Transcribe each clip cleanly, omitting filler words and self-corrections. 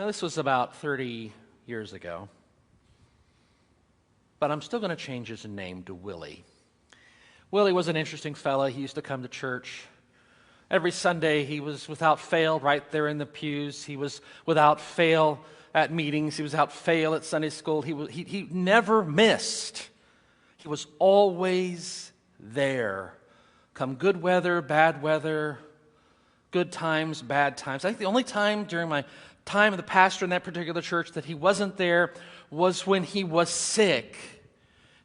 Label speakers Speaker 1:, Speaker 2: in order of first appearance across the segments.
Speaker 1: Now, this was about 30 years ago, but I'm still going to change his name to Willie. Willie was an interesting fella. He used to come to church. Every Sunday, he was without fail right there in the pews. He was without fail at meetings. He was without fail at Sunday school. He never missed. He was always there. Come good weather, bad weather, good times, bad times. I think the only time during my time of the pastor in that particular church that he wasn't there was when he was sick.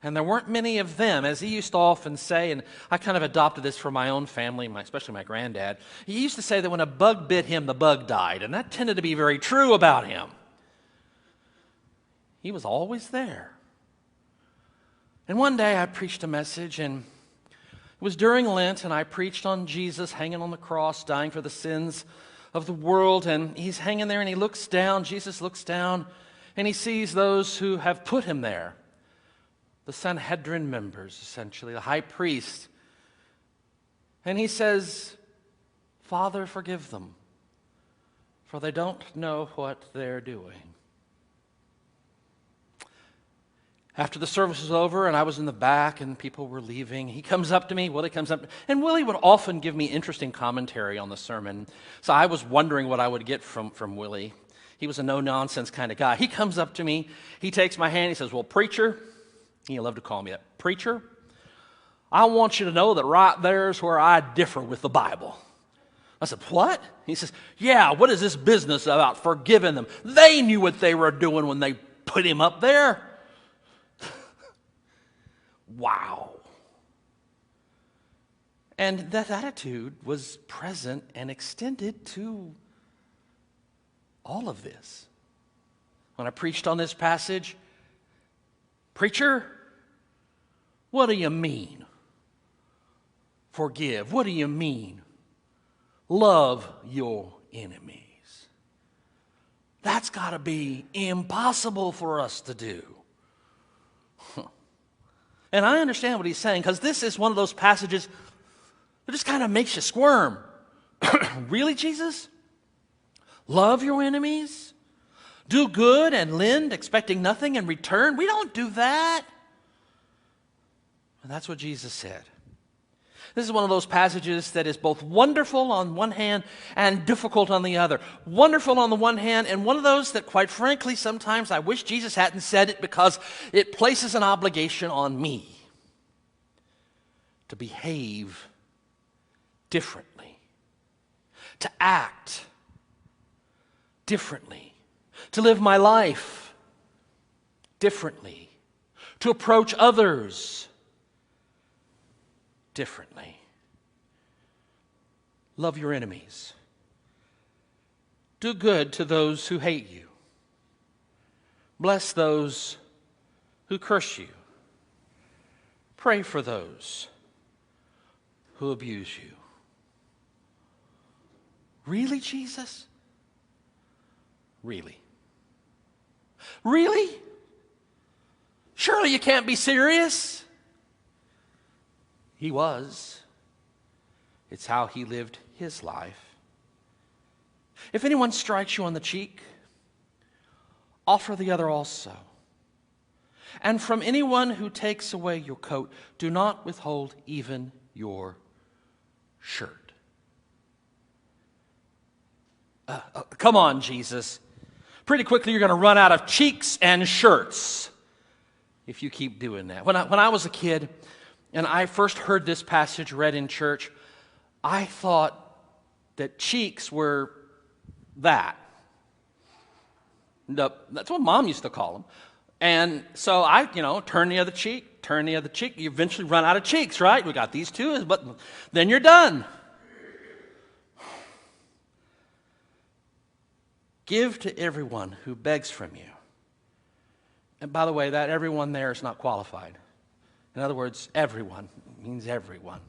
Speaker 1: And there weren't many of them, as he used to often say, and I kind of adopted this for my own family, especially my granddad. He used to say that when a bug bit him, the bug died, and that tended to be very true about him. He was always there. And one day I preached a message, and it was during Lent, and I preached on Jesus hanging on the cross, dying for the sins of the world, and he's hanging there, and he looks down, Jesus looks down, and he sees those who have put him there. The Sanhedrin members, essentially, the high priest. And he says, Father, forgive them, for they don't know what they're doing. After the service was over and I was in the back and people were leaving, he comes up to me, Willie comes up, and Willie would often give me interesting commentary on the sermon. So I was wondering what I would get from Willie. He was a no-nonsense kind of guy. He comes up to me, he takes my hand, he says, well, preacher, he loved to call me that, preacher, I want you to know that right there is where I differ with the Bible. I said, what? He says, yeah, what is this business about forgiving them? They knew what they were doing when they put him up there. Wow. And that attitude was present and extended to all of this. When I preached on this passage, preacher, what do you mean? Forgive. What do you mean? Love your enemies. That's got to be impossible for us to do. And I understand what he's saying, because this is one of those passages that just kind of makes you squirm. Really, Jesus? Love your enemies? Do good and lend, expecting nothing in return? We don't do that. And that's what Jesus said. This is one of those passages that is both wonderful on one hand and difficult on the other. Wonderful on the one hand, and one of those that, quite frankly, sometimes I wish Jesus hadn't said it, because it places an obligation on me to behave differently, to act differently, to live my life differently, to approach others differently. Love your enemies. Do good to those who hate you. Bless those who curse you. Pray for those who abuse you. Really, Jesus? Really? Really? Surely you can't be serious? He was. It's how he lived his life. If anyone strikes you on the cheek, offer the other also. And from anyone who takes away your coat, do not withhold even your shirt. Come on, Jesus. Pretty quickly you're going to run out of cheeks and shirts if you keep doing that. When I was a kid and I first heard this passage read in church, I thought that cheeks were that. That's what Mom used to call them. And so I, turn the other cheek, turn the other cheek. You eventually run out of cheeks, right? We got these two, but then you're done. Give to everyone who begs from you. And by the way, that everyone there is not qualified. In other words, everyone means everyone.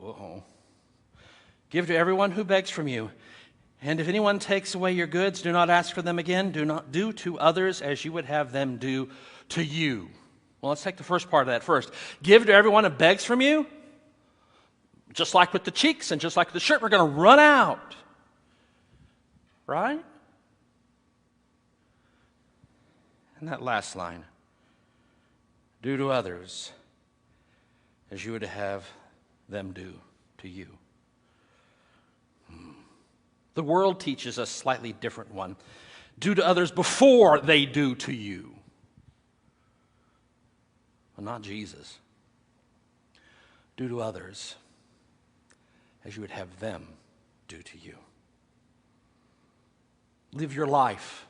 Speaker 1: Uh-oh. Give to everyone who begs from you. And if anyone takes away your goods, do not ask for them again. Do not do to others as you would have them do to you. Well, let's take the first part of that first. Give to everyone who begs from you. Just like with the cheeks and just like the shirt, we're going to run out. Right? And that last line, do to others as you would have them do to you. The world teaches a slightly different one. Do to others before they do to you. Well, not Jesus. Do to others as you would have them do to you. Live your life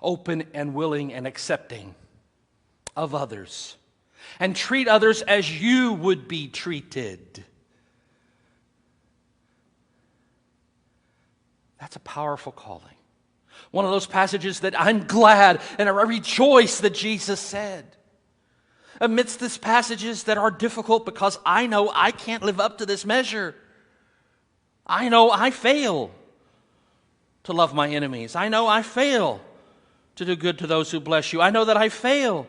Speaker 1: open and willing and accepting of others, and treat others as you would be treated. That's a powerful calling. One of those passages that I'm glad and I rejoice that Jesus said. Amidst these passages that are difficult because I know I can't live up to this measure. I know I fail to love my enemies. I know I fail to do good to those who bless you. I know that I fail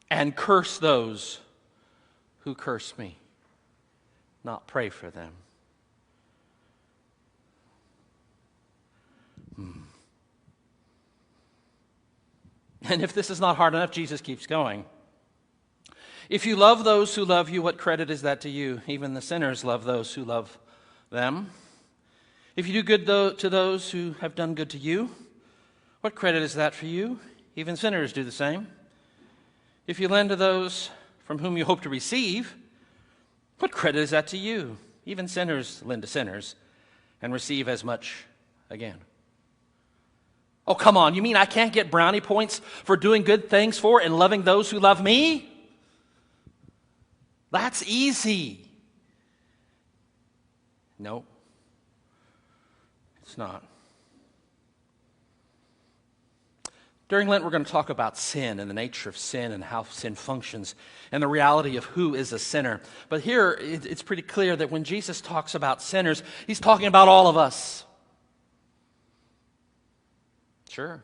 Speaker 1: and curse those who curse me, not pray for them. And if this is not hard enough, Jesus keeps going. If you love those who love you, what credit is that to you? Even the sinners love those who love them. If you do good to those who have done good to you, what credit is that for you? Even sinners do the same. If you lend to those from whom you hope to receive, what credit is that to you? Even sinners lend to sinners and receive as much again. Oh, come on, you mean I can't get brownie points for doing good things for and loving those who love me? That's easy. No, it's not. During Lent, we're going to talk about sin and the nature of sin and how sin functions and the reality of who is a sinner. But here, it's pretty clear that when Jesus talks about sinners, he's talking about all of us. Sure.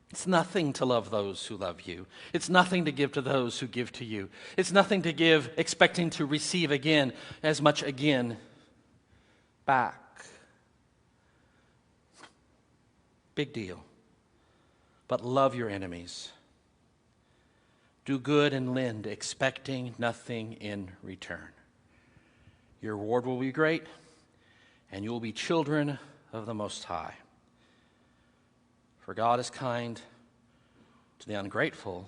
Speaker 1: It's nothing to love those who love you. It's nothing to give to those who give to you. It's nothing to give expecting to receive again as much again back. Big deal. But love your enemies. Do good and lend, expecting nothing in return. Your reward will be great, and you will be children of the Most High. For God is kind to the ungrateful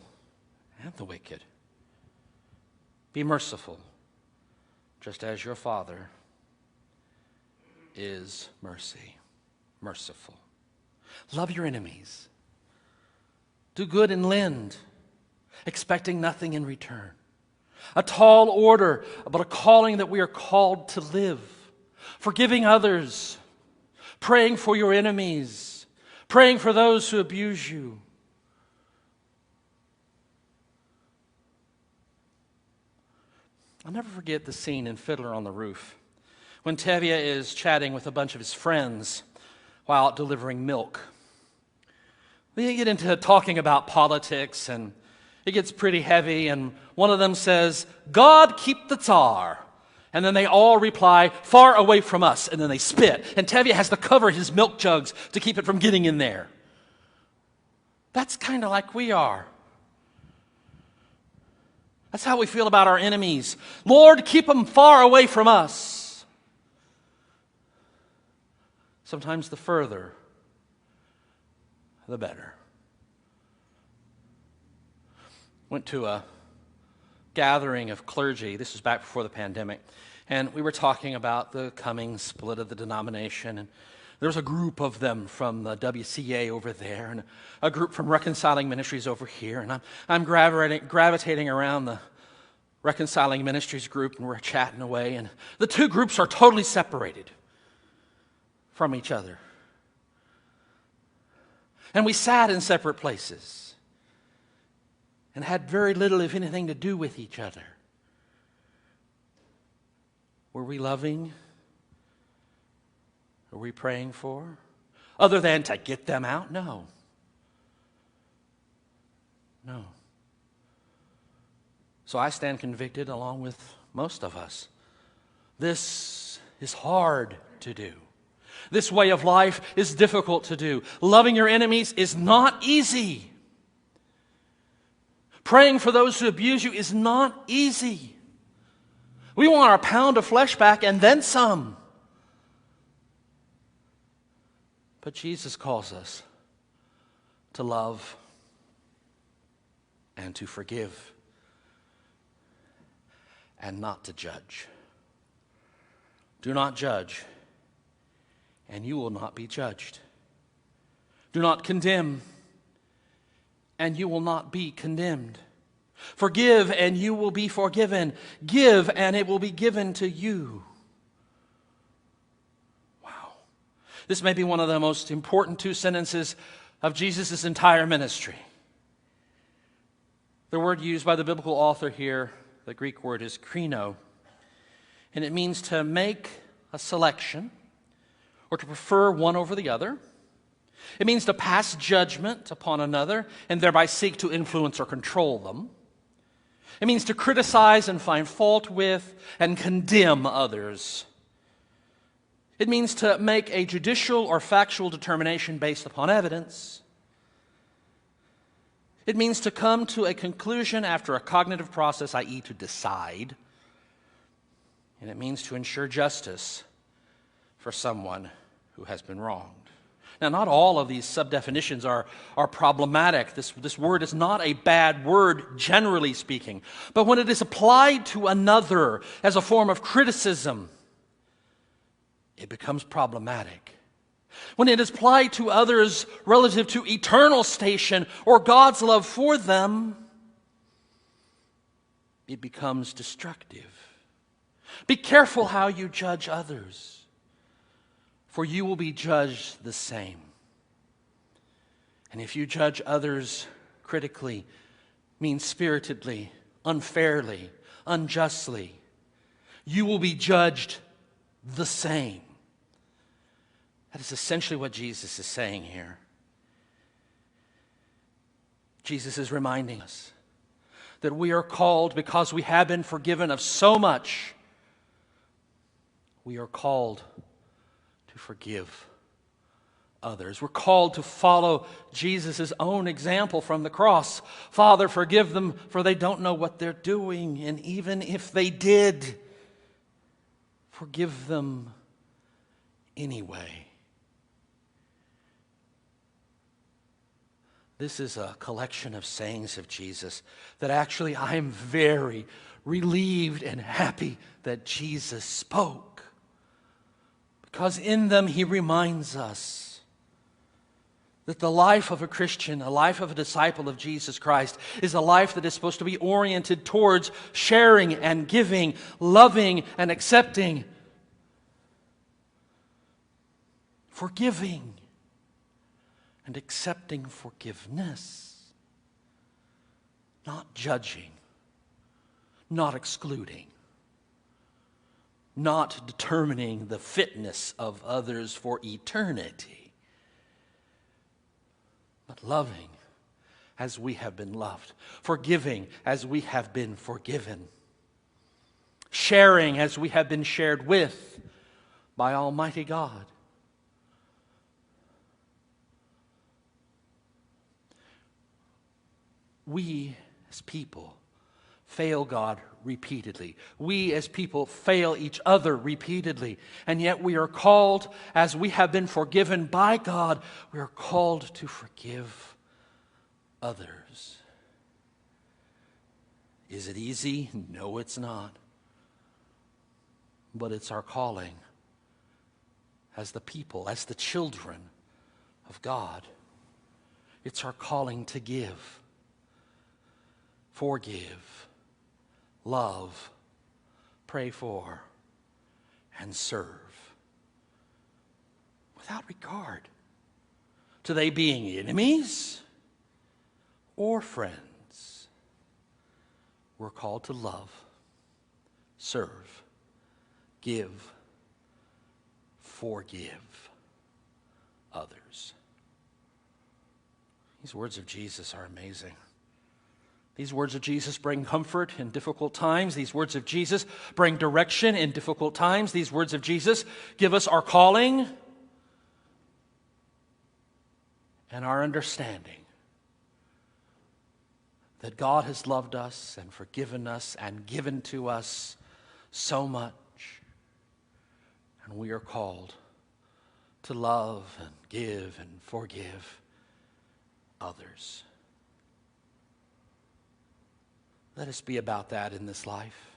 Speaker 1: and the wicked. Be merciful, just as your Father is merciful. Love your enemies. Do good and lend, expecting nothing in return. A tall order, but a calling that we are called to live. Forgiving others, praying for your enemies, praying for those who abuse you. I'll never forget the scene in Fiddler on the Roof when Tevye is chatting with a bunch of his friends while out delivering milk. They get into talking about politics, and it gets pretty heavy, and one of them says, "God keep the Tsar." And then they all reply, "Far away from us," and then they spit. And Tevye has to cover his milk jugs to keep it from getting in there. That's kind of like we are. That's how we feel about our enemies. Lord, keep them far away from us. Sometimes the further, the better. Went to a gathering of clergy. This was back before the pandemic. And we were talking about the coming split of the denomination. And there was a group of them from the WCA over there and a group from Reconciling Ministries over here. And I'm gravitating around the Reconciling Ministries group, and we're chatting away. And the two groups are totally separated from each other. And we sat in separate places and had very little, if anything, to do with each other. Were we loving? Were we praying for? Other than to get them out? No. No. So I stand convicted along with most of us. This is hard to do. This way of life is difficult to do. Loving your enemies is not easy. Praying for those who abuse you is not easy. We want our pound of flesh back and then some. But Jesus calls us to love and to forgive and not to judge. Do not judge, and you will not be judged. Do not condemn, and you will not be condemned. Forgive, and you will be forgiven. Give, and it will be given to you. Wow. This may be one of the most important two sentences of Jesus' entire ministry. The word used by the biblical author here, the Greek word, is krino, and it means to make a selection or to prefer one over the other. It means to pass judgment upon another and thereby seek to influence or control them. It means to criticize and find fault with and condemn others. It means to make a judicial or factual determination based upon evidence. It means to come to a conclusion after a cognitive process, i.e. to decide. And it means to ensure justice for someone who has been wronged. Now, not all of these sub-definitions are problematic. This word is not a bad word, generally speaking. But when it is applied to another as a form of criticism, it becomes problematic. When it is applied to others relative to eternal station or God's love for them, it becomes destructive. Be careful how you judge others, for you will be judged the same. And if you judge others critically, mean-spiritedly, unfairly, unjustly, you will be judged the same. That is essentially what Jesus is saying here. Jesus is reminding us that we are called, because we have been forgiven of so much, we are called to forgive others. We're called to follow Jesus' own example from the cross. Father, forgive them, for they don't know what they're doing. And even if they did, forgive them anyway. This is a collection of sayings of Jesus that actually I am very relieved and happy that Jesus spoke. Because in them he reminds us that the life of a Christian, a life of a disciple of Jesus Christ, is a life that is supposed to be oriented towards sharing and giving, loving and accepting, forgiving and accepting forgiveness, not judging, not excluding, not determining the fitness of others for eternity, but loving as we have been loved, forgiving as we have been forgiven, sharing as we have been shared with by Almighty God. We as people fail God repeatedly. We as people fail each other repeatedly. And yet we are called, as we have been forgiven by God, we are called to forgive others. Is it easy? No, it's not. But it's our calling as the people, as the children of God. It's our calling to give, forgive, love, pray for, and serve without regard to they being enemies or friends. We're called to love, serve, give, forgive others. These words of Jesus are amazing. These words of Jesus bring comfort in difficult times. These words of Jesus bring direction in difficult times. These words of Jesus give us our calling and our understanding that God has loved us and forgiven us and given to us so much, and we are called to love and give and forgive others. Let us be about that in this life.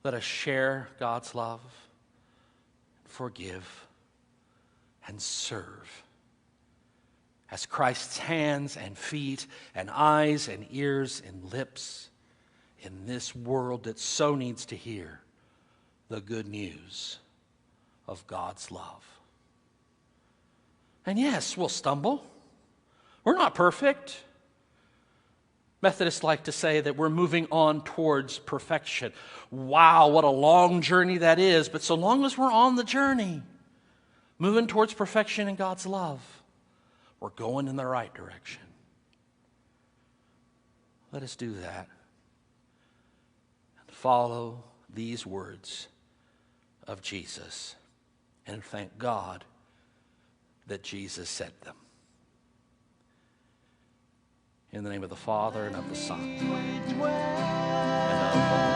Speaker 1: Let us share God's love, forgive, and serve as Christ's hands and feet and eyes and ears and lips in this world that so needs to hear the good news of God's love. And yes, we'll stumble. We're not perfect. Methodists like to say that we're moving on towards perfection. Wow, what a long journey that is. But so long as we're on the journey, moving towards perfection in God's love, we're going in the right direction. Let us do that and follow these words of Jesus and thank God that Jesus said them. In the name of the Father, and of the Son, and of the